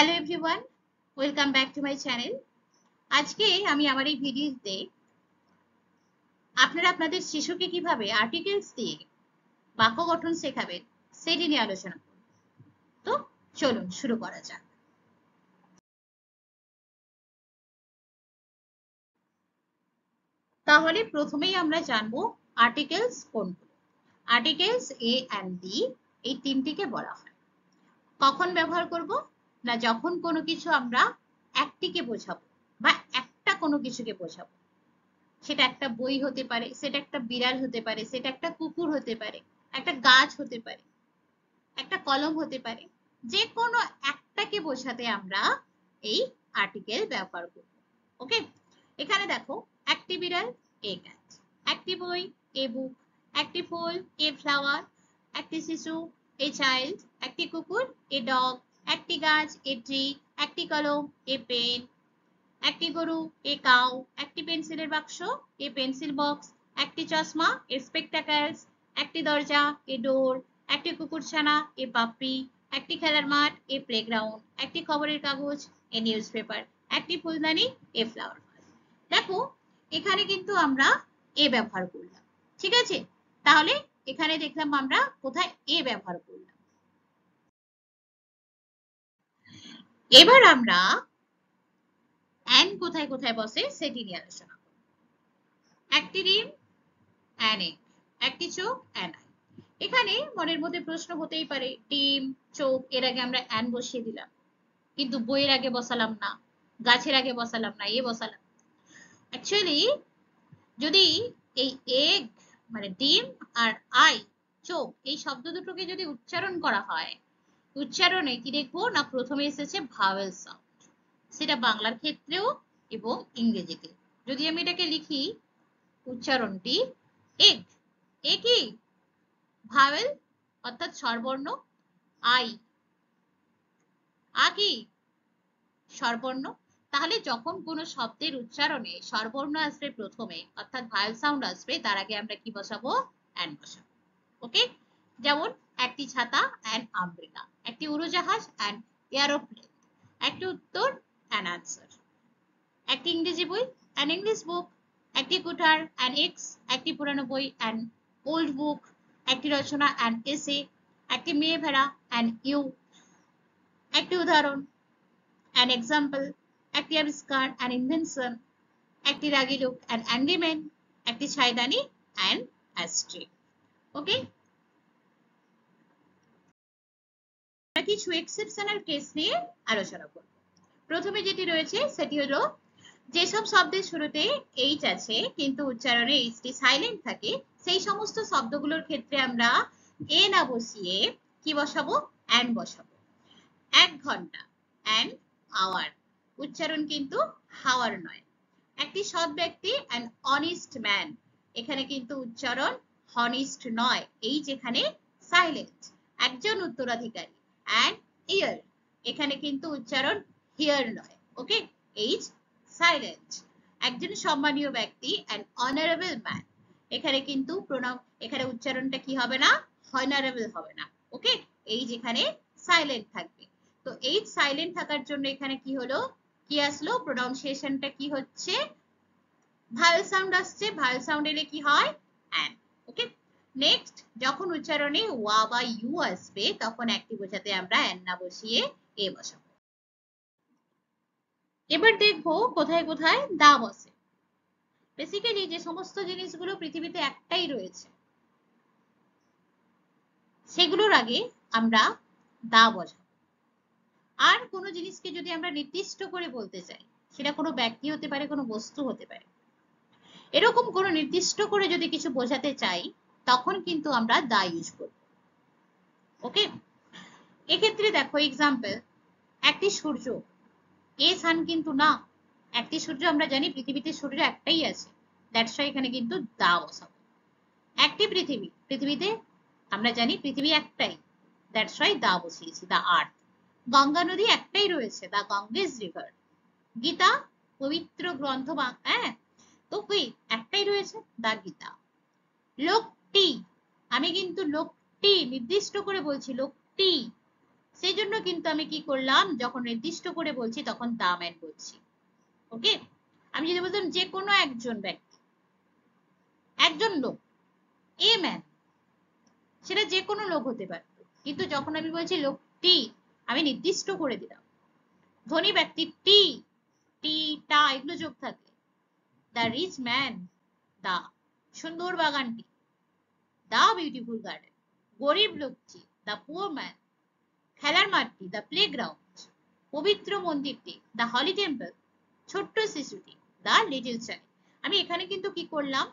Hello everyone, welcome back to my channel. আজকে আমি আমার এই ভিডিওতে আপনারা আপনাদের শিশুকে কিভাবে আর্টিকেলস দিয়ে বাক্য গঠন শেখাবেন সেটি নিয়ে আলোচনা করব। তো চলুন শুরু করা যাক। তাহলে প্রথমেই আমরা জানবো আর্টিকেলস কোনগুলো। আর্টিকেলস এ অ্যান্ড বি এই তিনটিকে বলা হয়। কখন ব্যবহার করব না, যখন কোনো কিছু আমরা একটিকে বোঝাবো বা একটা কোনো কিছুকে বোঝাবো। সেটা একটা বই হতে পারে, সেটা একটা বিড়াল হতে পারে, সেটা একটা কুকুর হতে পারে, একটা গাছ হতে পারে, একটা কলম হতে পারে। যে কোনো একটাকে বোঝাতে আমরা এই আর্টিকেল ব্যবহার করব। ওকে, এখানে দেখো, একটি বিড়াল এ ক্যাট, একটি বই এ বুক, একটি ফুল এ ফ্লাওয়ার, একটি শিশু এ চাইল্ড, একটি কুকুর এ ডগ, একটি গাছ এ ট্রি, একটি কলম এ পেন, একটি গরু এ কাউ, একটি পেন্সিলের বাক্স এ পেন্সিল বক্স, একটি চশমা এ স্পেকটাকেলস, একটি দরজা এ ডোর, একটি কুকুরছানা এ পাপ্পি, একটি খেলার মাঠ এ প্লেগ্রাউন্ড, একটি খবরের কাগজ এ নিউজ পেপার, একটি ফুলদানি এ ফ্লাওয়ার ভাস। দেখো, এখানে কিন্তু আমরা এ ব্যবহার করলাম, ঠিক আছে? তাহলে এখানে দেখলাম আমরা কোথায় এ ব্যবহার করলাম। এবার আমরা অ্যান্ড কোথায় কোথায় বসে সেটি নিয়ে আলোচনা করব। একটি ডিম অ্যান এগ, একটি চোখ অ্যান আই। এখানে মনের মধ্যে প্রশ্ন হতেই পারে, ডিম চোখ এর আগে আমরা অ্যান বসিয়ে দিলাম, কিন্তু বইয়ের আগে বসালাম না, গাছের আগে বসালাম না, এ বসালাম। অ্যাকচুয়ালি যদি এই এগ মানে ডিম আর আই চোখ এই শব্দ দুটোকে যদি উচ্চারণ করা হয়, উচ্চারণে কি দেখবো না, প্রথমে এসেছে ভাওয়েল সাউন্ড, সেটা বাংলার ক্ষেত্রেও এবং ইংরেজিতে। যদি আমি এটাকে লিখি উচ্চারণটি এগ, এ কি ভাওয়েল অর্থাৎ স্বরবর্ণ, আই আ কি স্বরবর্ণ। তাহলে যখন কোনো শব্দের উচ্চারণে স্বরবর্ণ আসবে প্রথমে অর্থাৎ ভাওয়েল সাউন্ড আসবে, তার আগে আমরা কি বসাবো? অ্যান বসাবো। ওকে, যেমন একটি ছাতা অ্যান আমব্রেলা, একটি উড়োজাহাজ অ্যান এয়ারোপ্লেন, একটি উত্তর অ্যান আনসার, একটি ইংরেজি বই অ্যান ইংলিশ বুক, একটি কুঠার অ্যান এক্স, একটি পুরানো বই অ্যান ওল্ড বুক, একটি রচনা অ্যান এসে, একটি মেয়ে ভেড়া অ্যান ইউ, একটি উদাহরণ অ্যান এক্সাম্পল, একটি আবিষ্কার অ্যান ইনভেনশন, একটি রাগী লোক অ্যান অ্যাংরি ম্যান, একটি ছাইদানি অ্যান অ্যাস্ট্রে। ওকে, আমরা কিছু এক্সেপশনাল কেস নিয়ে আলোচনা করব। প্রথমে যেটি রয়েছে সেটি হলো, যেসব শব্দের শুরুতে এইচ আছে কিন্তু উচ্চারণে এইচটি সাইলেন্ট থাকে, সেই সমস্ত শব্দগুলোর ক্ষেত্রে আমরা এ না বসিয়ে কি বসাবো? অ্যান বসাবো। 1 ঘন্টা অ্যান আওয়ার, উচ্চারণ কিন্তু হাওয়ার নয়। একটি সৎ ব্যক্তি অ্যান অনেস্ট ম্যান, এখানে কিন্তু উচ্চারণ হনেস্ট নয়, এই যেখানে সাইলেন্ট। একজন উত্তরাধিকারী অ্যান ইয়ার, এখানে কিন্তু উচ্চারণ হিয়ার নয়। ওকে, এইচ সাইলেন্ট। একজন সম্মানীয় ব্যক্তি অ্যান অনারেবল ম্যান, এখানে কিন্তু প্রণাম, এখানে উচ্চারণটা কি হবে না? হনারেবল হবে না। ওকে, এই যেখানে সাইলেন্ট থাকবে। তো এইচ সাইলেন্ট থাকার জন্য এখানে কি হলো, কি আসলো? প্রোনাউন্সিয়েশনটা কি হচ্ছে? ভাওয়েল সাউন্ড আসছে, ভাওয়েল সাউন্ড এলে কি হয়? অ্যান। ওকে, নেক্সট, যখন উচ্চারণে ওয়া বা ইউ আসবে তখন একটি বোঝাতে আমরা অ্যান না বসিয়ে এ বসাবো। এবার দেখবো কোথায় কোথায় দা বসে। বেসিক্যালি যে সমস্ত জিনিসগুলো পৃথিবীতে একটাই রয়েছে সেগুলোর আগে আমরা দা বসাবো। আর কোনো জিনিসকে যদি আমরা নির্দিষ্ট করে বলতে চাই, সেটা কোনো ব্যক্তি হতে পারে, কোনো বস্তু হতে পারে, এরকম কোনো নির্দিষ্ট করে যদি কিছু বোঝাতে চাই তখন কিন্তু আমরা দা ইউজ করব। ওকে, এক্ষেত্রে দেখো এক্সাম্পল, একটি সূর্য, এ সান কিন্তু না, একটি সূর্য আমরা জানি পৃথিবীতে সূর্য একটাই আছে, দ্যাটস ওয়াই এখানে কিন্তু দা বসাবো। একটি পৃথিবী, পৃথিবীতে আমরা জানি পৃথিবী একটাই, দ্যাটস ওয়াই দা বসিয়েছি, দা আর্থ। গঙ্গা নদী একটাই রয়েছে, দা গঙ্গেজ রিভার। গীতা পবিত্র গ্রন্থ, হ্যাঁ, তো কি একটাই রয়েছে, দা গীতা। লোকটি, আমি কিন্তু লোকটি নির্দিষ্ট করে বলছি, লোকটি সেই জন্য কিন্তু আমি কি করলাম, যখন নির্দিষ্ট করে বলছি তখন দা ম্যান বলছি। ওকে, আমি যদি বলতাম যে কোনো একজন ব্যক্তি, একজন লোক, এ ম্যান, সেটা যে কোনো লোক হতে পারত, কিন্তু যখন আমি বলছি লোকটি, আমি নির্দিষ্ট করে দিলাম। ধনী ব্যক্তি টি, টি টা এগুলো যোগ থাকলে, দ্য রিচ ম্যান, দা সুন্দর বাগানটি, দা বিউটিফুল গার্ডেন, গরিব লোকটি, দা পুয়ার ম্যান, খেলার মাঠটি, দ্য প্লেগ্রাউন্ড, পবিত্র মন্দিরটি, দ্য হলি টেম্পল, ছোট্ট শিশুটি, দ্য লিটল চাইল্ড। আমি এখানে কিন্তু কি করলাম,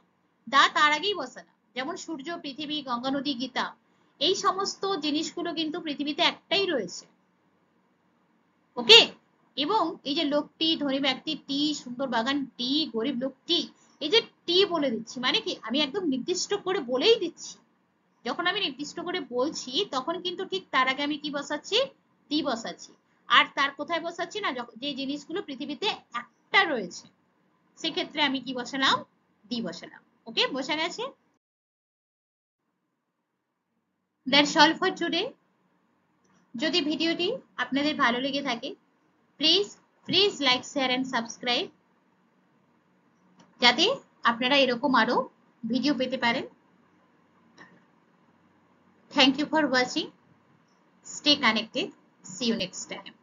দা তার আগেই বসালাম। যেমন সূর্য, পৃথিবী, গঙ্গা নদী, গীতা, এই সমস্ত জিনিসগুলো কিন্তু পৃথিবীতে একটাই রয়েছে। ওকে, এবং এই যে লোকটি, ধনী ব্যক্তি টি, সুন্দর বাগান টি, গরিব লোকটি, এই যে টি বলে দিচ্ছি মানে কি, আমি একদম নির্দিষ্ট করে বলেই দিচ্ছি। যখন আমি নির্দিষ্ট করে বলছি তখন কিন্তু ঠিক তার আগে আমি কি বসাচ্ছি, টি বসাচ্ছি। আর তার কোথায় বসাচ্ছি না, যে জিনিসগুলো পৃথিবীতে একটা রয়েছে সেক্ষেত্রে আমি কি বসালাম, দি বসালাম। ওকে, বোঝা গেছে? That's all for today. যদি ভিডিওটি আপনাদের ভালো লেগে থাকে, please please like, share and subscribe, যাতে আপনারা এরকম আরো ভিডিও পেতে পারেন। Thank you for watching. Stay connected. See you next time.